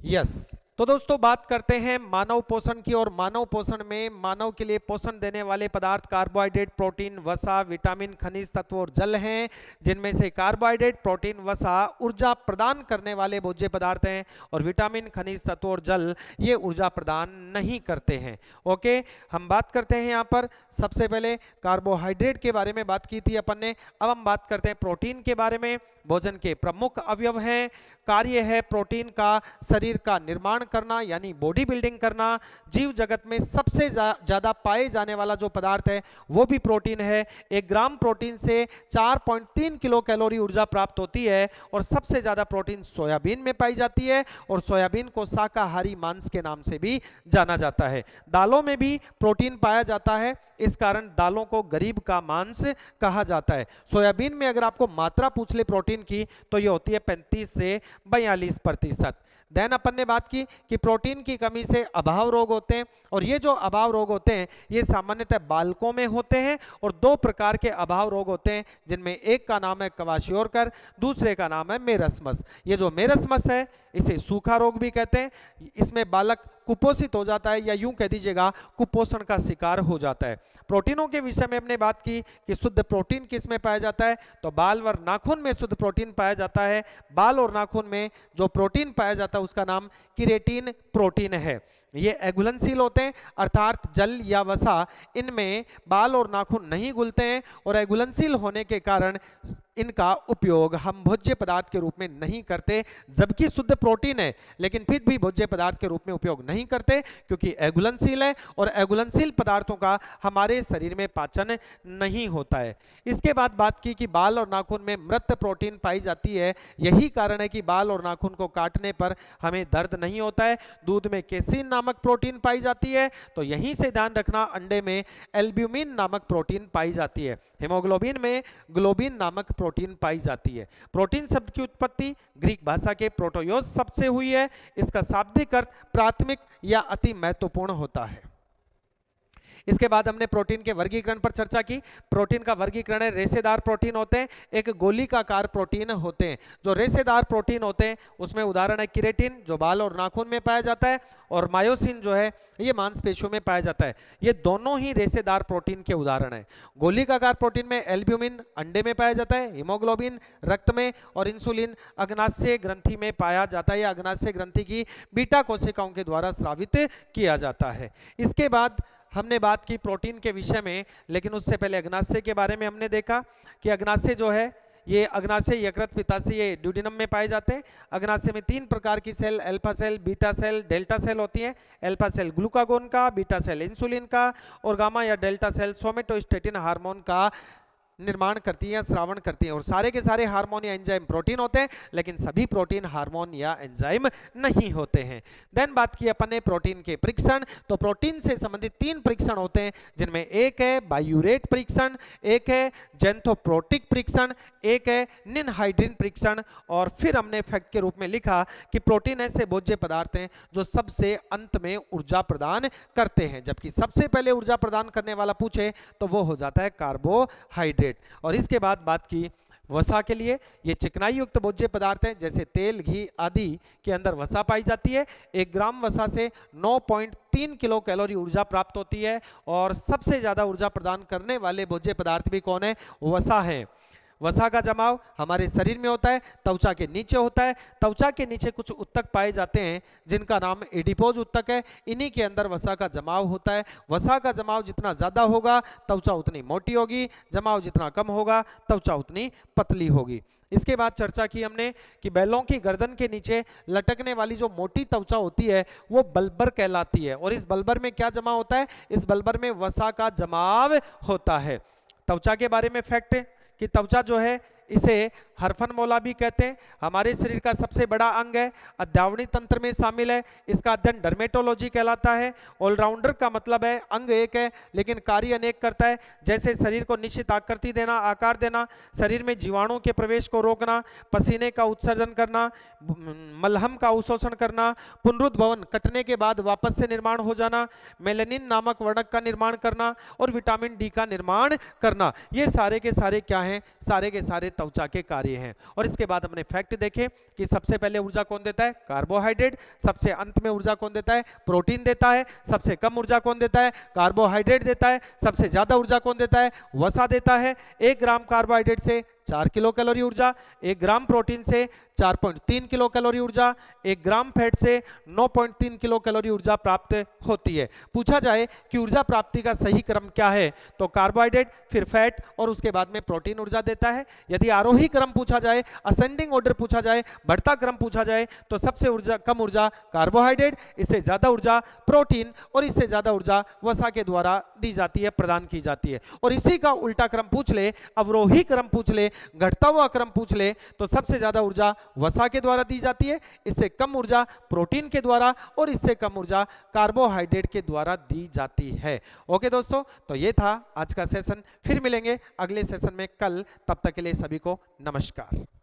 Yes. तो दोस्तों बात करते हैं मानव पोषण की। और मानव पोषण में मानव के लिए पोषण देने वाले पदार्थ कार्बोहाइड्रेट, प्रोटीन, वसा, विटामिन, खनिज तत्व और जल हैं, जिनमें से कार्बोहाइड्रेट, प्रोटीन, वसा ऊर्जा प्रदान करने वाले भोज्य पदार्थ हैं और विटामिन, खनिज तत्व और जल ये ऊर्जा प्रदान नहीं करते हैं। ओके, हम बात करते हैं यहाँ पर सबसे पहले कार्बोहाइड्रेट के बारे में बात की थी अपन ने। अब हम बात करते हैं प्रोटीन के बारे में। भोजन के प्रमुख अवयव हैं, कार्य है प्रोटीन का शरीर का निर्माण करना यानी बॉडी बिल्डिंग करना। जीव जगत में सबसे ज्यादा पाए जाने वाला जो पदार्थ है वो भी प्रोटीन है। 1 ग्राम प्रोटीन से 4.3 किलो कैलोरी ऊर्जा प्राप्त होती है और सबसे ज्यादा प्रोटीन सोयाबीन में पाई जाती है और सोयाबीन को शाकाहारी मांस के नाम से भी जाना जाता है। दालों में भी प्रोटीन पाया जाता है, इस कारण दालों को गरीब का मांस कहा जाता है। सोयाबीन में अगर आपको मात्रा पूछ ले प्रोटीन की तो ये होती है 35 से 42%। देन अपन ने बात की कि प्रोटीन की कमी से अभाव रोग होते हैं और ये जो अभाव रोग होते हैं ये सामान्यतः बालकों में होते हैं। और 2 प्रकार के अभाव रोग होते हैं, जिनमें एक का नाम है क्वाशियोरकर, दूसरे का नाम है मेरस्मस। ये जो मेरस्मस है इसे सूखा रोग भी कहते हैं। इसमें बालक कुपोषित हो जाता है या यूं कह दीजिएगा कुपोषण का शिकार हो जाता है। प्रोटीनों के विषय में हमने बात की कि शुद्ध प्रोटीन किस में पाया जाता है, तो बाल व नाखून में शुद्ध प्रोटीन पाया जाता है। बाल और नाखून में जो प्रोटीन पाया जाता है उसका नाम किरेटिन प्रोटीन है। ये घुलनशील होते हैं, अर्थात जल या वसा इनमें बाल और नाखून नहीं घुलते हैं और घुलनशील होने के कारण इनका उपयोग हम भोज्य पदार्थ के रूप में नहीं करते। जबकि शुद्ध प्रोटीन है लेकिन फिर भी भोज्य पदार्थ के रूप में उपयोग नहीं करते क्योंकि अघुलनशील है और अघुलनशील पदार्थों का हमारे शरीर में पाचन नहीं होता है। इसके बाद बात की कि बाल और नाखून में मृत प्रोटीन पाई जाती है। यही कारण है कि बाल और नाखून को काटने पर हमें दर्द नहीं होता है। दूध में केसिन नामक प्रोटीन पाई जाती है, तो यहीं से ध्यान रखना अंडे में एल्ब्यूमिन नामक प्रोटीन पाई जाती है। हेमोग्लोबिन में ग्लोबिन नामक प्रोटीन पाई जाती है। प्रोटीन शब्द की उत्पत्ति ग्रीक भाषा के प्रोटोयोस शब्द से हुई है। इसका शाब्दिक अर्थ प्राथमिक या अति महत्वपूर्ण होता है। इसके बाद हमने प्रोटीन के वर्गीकरण पर चर्चा की। प्रोटीन का वर्गीकरण है, रेशेदार प्रोटीन होते हैं, एक गोलिकाकार प्रोटीन होते हैं। जो रेशेदार प्रोटीन होते हैं उसमें उदाहरण है किरेटिन जो बाल और नाखून में पाया जाता है और मायोसिन जो है ये मांसपेशियों में पाया जाता है। ये दोनों ही रेशेदार प्रोटीन के उदाहरण है। गोलिकाकार प्रोटीन में एल्ब्यूमिन अंडे में पाया जाता है, हीमोग्लोबिन रक्त में और इंसुलिन अग्नाशय ग्रंथि में पाया जाता है या अग्नाशय ग्रंथि की बीटा कोशिकाओं के द्वारा स्रावित किया जाता है। इसके बाद हमने बात की प्रोटीन के विषय में, लेकिन उससे पहले अग्नाशय के बारे में हमने देखा कि अग्नाशय जो है ये अग्नाशय, यकृत, पित्ताशय ये ड्यूडिनम में पाए जाते हैं। अग्नाशय में 3 प्रकार की cell, alpha cell, beta cell, delta cell होती हैं। अल्फा सेल ग्लूकागोन का, बीटा सेल इंसुलिन का और गामा या डेल्टा सेल सोमेटोस्टेटिन हार्मोन का निर्माण करती है, श्रावण करती है। और सारे के सारे हार्मोन या एंजाइम प्रोटीन होते हैं, लेकिन सभी प्रोटीन हार्मोन या एंजाइम नहीं होते हैं। देन बात की अपन ने प्रोटीन के परीक्षण। तो प्रोटीन से संबंधित 3 परीक्षण होते हैं, जिनमें एक है बायूरेट परीक्षण, एक है जेंथोप्रोटिक परीक्षण, एक है निनहाइड्रिन परीक्षण। और फिर हमने फैक्ट के रूप में लिखा कि प्रोटीन ऐसे भोज्य पदार्थ हैं जो सबसे अंत में ऊर्जा प्रदान करते हैं, जबकि सबसे पहले ऊर्जा प्रदान करने वाला पूछे तो वो हो जाता है कार्बोहाइड्रेट। और इसके बाद बात की वसा के लिए। ये चिकनाई युक्त भोज्य पदार्थ हैं, जैसे तेल, घी आदि के अंदर वसा पाई जाती है। 1 ग्राम वसा से 9.3 किलो कैलोरी ऊर्जा प्राप्त होती है। और सबसे ज्यादा ऊर्जा प्रदान करने वाले भोज्य पदार्थ भी कौन है? वसा है। वसा का जमाव हमारे शरीर में होता है, त्वचा के नीचे होता है। त्वचा के नीचे कुछ उत्तक पाए जाते हैं जिनका नाम एडिपोज उत्तक है। इन्हीं के अंदर वसा का जमाव होता है। वसा का जमाव जितना ज़्यादा होगा त्वचा उतनी मोटी होगी, जमाव जितना कम होगा त्वचा उतनी पतली होगी। इसके बाद चर्चा की हमने कि बैलों की गर्दन के नीचे लटकने वाली जो मोटी त्वचा होती है वो बल्बर कहलाती है। और इस बल्बर में क्या जमा होता है? इस बल्बर में वसा का जमाव होता है। त्वचा के बारे में फैक्ट है कि त्वचा जो है इसे हरफनमौला भी कहते हैं। हमारे शरीर का सबसे बड़ा अंग है, अध्यावनी तंत्र में शामिल है। इसका अध्ययन डर्मेटोलॉजी कहलाता है। ऑलराउंडर का मतलब है अंग एक है लेकिन कार्य अनेक करता है, जैसे शरीर को निश्चित आकृति देना, आकार देना, शरीर में जीवाणु के प्रवेश को रोकना, पसीने का उत्सर्जन करना, मलहम का अवशोषण करना, पुनरुद्भवन कटने के बाद वापस से निर्माण हो जाना, मेलेनिन नामक वर्णक का निर्माण करना और विटामिन डी का निर्माण करना। ये सारे के सारे क्या हैं? सारे के सारे त्वचा के कार्य दिए हैं। और इसके बाद हमने फैक्ट देखे कि सबसे पहले ऊर्जा कौन देता है, कार्बोहाइड्रेट, सबसे अंत में ऊर्जा कौन देता है, प्रोटीन देता है, सबसे कम ऊर्जा कौन देता है, कार्बोहाइड्रेट देता है, सबसे ज्यादा ऊर्जा कौन देता है, वसा देता है। 1 ग्राम कार्बोहाइड्रेट से 4 किलो कैलोरी ऊर्जा, 1 ग्राम प्रोटीन से 4.3 किलो कैलोरी ऊर्जा, 1 ग्राम फैट से 9.3 किलो कैलोरी ऊर्जा प्राप्त होती है। पूछा जाए कि ऊर्जा प्राप्ति का सही क्रम क्या है, तो कार्बोहाइड्रेट, फिर फैट और उसके बाद में प्रोटीन ऊर्जा देता है। यदि आरोही क्रम पूछा जाए, असेंडिंग ऑर्डर पूछा जाए, बढ़ता क्रम पूछा जाए, तो सबसे कम ऊर्जा कार्बोहाइड्रेट, इससे ज्यादा ऊर्जा प्रोटीन और इससे ज्यादा ऊर्जा वसा के द्वारा दी जाती है, प्रदान की जाती है। और इसी का उल्टा क्रम पूछ ले, अवरोही क्रम पूछ ले, घटता हुआ क्रम पूछ ले, तो सबसे ज्यादा ऊर्जा वसा के द्वारा दी जाती है, इससे कम ऊर्जा प्रोटीन के द्वारा और इससे कम ऊर्जा कार्बोहाइड्रेट के द्वारा दी जाती है। ओके दोस्तों, तो ये था आज का सेशन। फिर मिलेंगे अगले सेशन में कल, तब तक के लिए सभी को नमस्कार।